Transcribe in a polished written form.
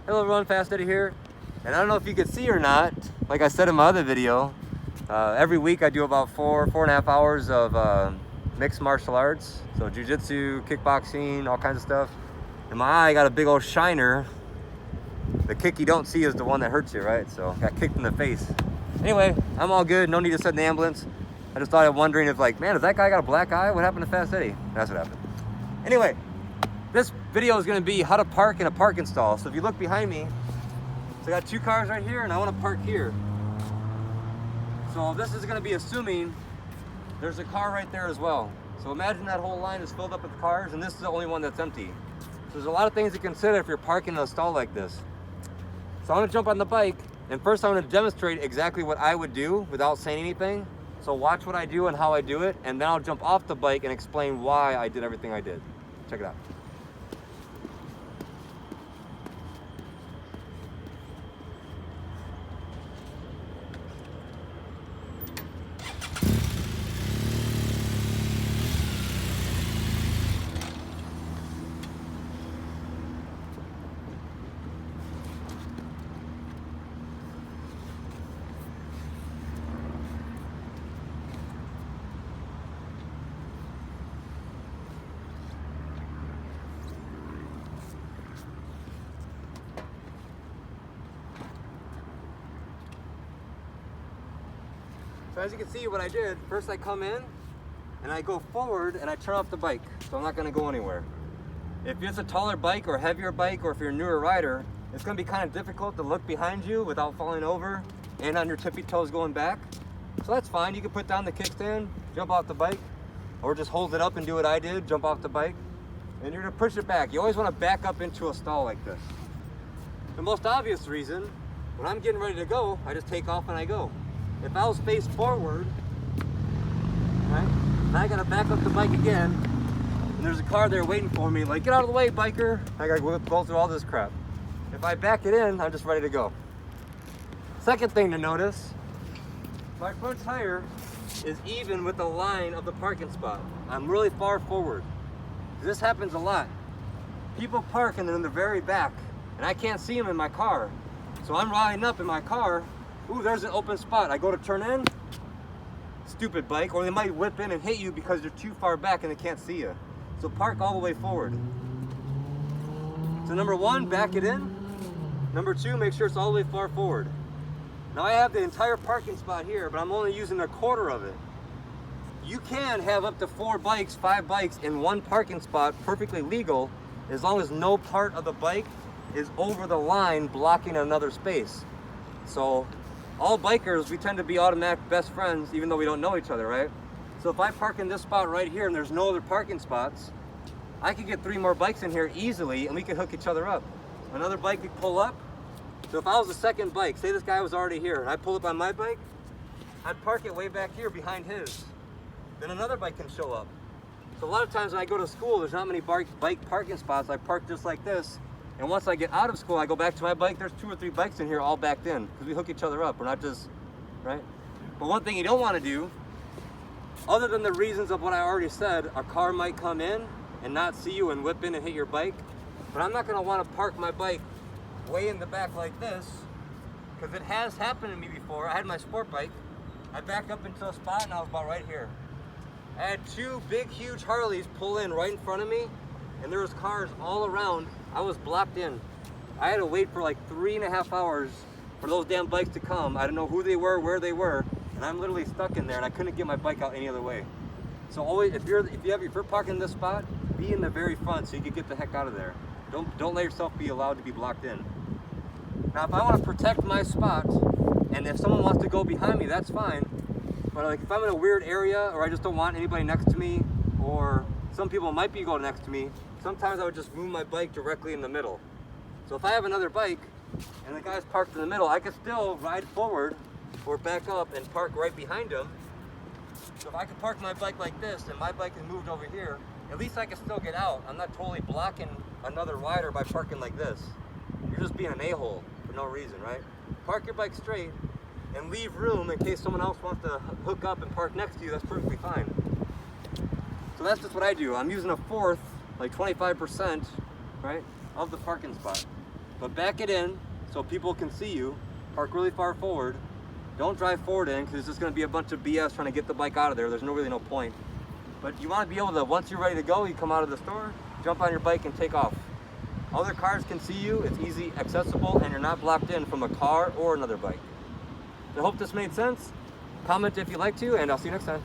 Hello everyone, Fast Eddie here. And I don't know if you could see or not, like I said in my other video, every week I do about 4.5 hours of mixed martial arts. So jiu-jitsu, kickboxing, all kinds of stuff. In my eye, I got a big old shiner. The kick you don't see is the one that hurts you, right? So I got kicked in the face. Anyway, I'm all good, no need to send the ambulance. I just thought, wondering if like, man, has that guy got a black eye? What happened to Fast Eddie? That's what happened. Anyway, this video is gonna be how to park in a parking stall. So if you look behind me, so I got two cars right here and I wanna park here. So this is gonna be assuming there's a car right there as well. So imagine that whole line is filled up with cars and this is the only one that's empty. So there's a lot of things to consider if you're parking in a stall like this. So I'm gonna jump on the bike and first I'm gonna demonstrate exactly what I would do without saying anything. So watch what I do and how I do it, and then I'll jump off the bike and explain why I did everything I did. Check it out. So as you can see what I did, first I come in and I go forward and I turn off the bike. So I'm not gonna go anywhere. If it's a taller bike or heavier bike, or if you're a newer rider, it's gonna be kind of difficult to look behind you without falling over and on your tippy toes going back. So that's fine, you can put down the kickstand, jump off the bike, or just hold it up and do what I did, jump off the bike. And you're gonna push it back. You always wanna back up into a stall like this. The most obvious reason, when I'm getting ready to go, I just take off and I go. If I was face forward, right, and I gotta back up the bike again, and there's a car there waiting for me, like, get out of the way, biker. I gotta go through all this crap. If I back it in, I'm just ready to go. Second thing to notice, my front tire is even with the line of the parking spot. I'm really far forward. This happens a lot. People park and they're in the very back, and I can't see them in my car. So I'm riding up in my car. Ooh, there's an open spot. I go to turn in, stupid bike, or they might whip in and hit you because you're too far back and they can't see you. So park all the way forward. So number one, back it in. Number two, make sure it's all the way far forward. Now I have the entire parking spot here, but I'm only using a quarter of it. You can have up to 4 bikes, 5 bikes in one parking spot, perfectly legal, as long as no part of the bike is over the line blocking another space. So all bikers, we tend to be automatic best friends even though we don't know each other, right? So if I park in this spot right here and there's no other parking spots, I could get 3 more bikes in here easily and we could hook each other up. Another bike could pull up. So if I was the second bike, say this guy was already here and I pull up on my bike, I'd park it way back here behind his. Then another bike can show up. So a lot of times when I go to school, there's not many bike parking spots. I park just like this. And once I get out of school, I go back to my bike. There's 2 or 3 bikes in here all backed in because we hook each other up. We're not just, right? But one thing you don't want to do, other than the reasons of what I already said, a car might come in and not see you and whip in and hit your bike. But I'm not going to want to park my bike way in the back like this because it has happened to me before. I had my sport bike. I backed up into a spot and I was about right here. I had 2 big, huge Harleys pull in right in front of me, and there was cars all around. I was blocked in. I had to wait for like 3.5 hours for those damn bikes to come. I didn't know who they were, where they were, and I'm literally stuck in there, and I couldn't get my bike out any other way. So always, if you're parking in this spot, be in the very front so you can get the heck out of there. Don't let yourself be allowed to be blocked in. Now, if I want to protect my spot, and if someone wants to go behind me, that's fine. But like if I'm in a weird area, or I just don't want anybody next to me, or some people might be going next to me, sometimes I would just move my bike directly in the middle. So if I have another bike and the guy's parked in the middle, I can still ride forward or back up and park right behind him. So if I can park my bike like this and my bike is moved over here, at least I can still get out. I'm not totally blocking another rider by parking like this. You're just being an a-hole for no reason, right? Park your bike straight and leave room in case someone else wants to hook up and park next to you. That's perfectly fine. So that's just what I do. I'm using a fourth, like 25%, right, of the parking spot. but back it in so people can see you. Park really far forward. Don't drive forward in because it's just going to be a bunch of BS trying to get the bike out of there. There's really no point. But you want to be able to, once you're ready to go, you come out of the store, jump on your bike and take off. Other cars can see you, it's easy, accessible, and you're not blocked in from a car or another bike. I hope this made sense. Comment if you'd like to, and I'll see you next time.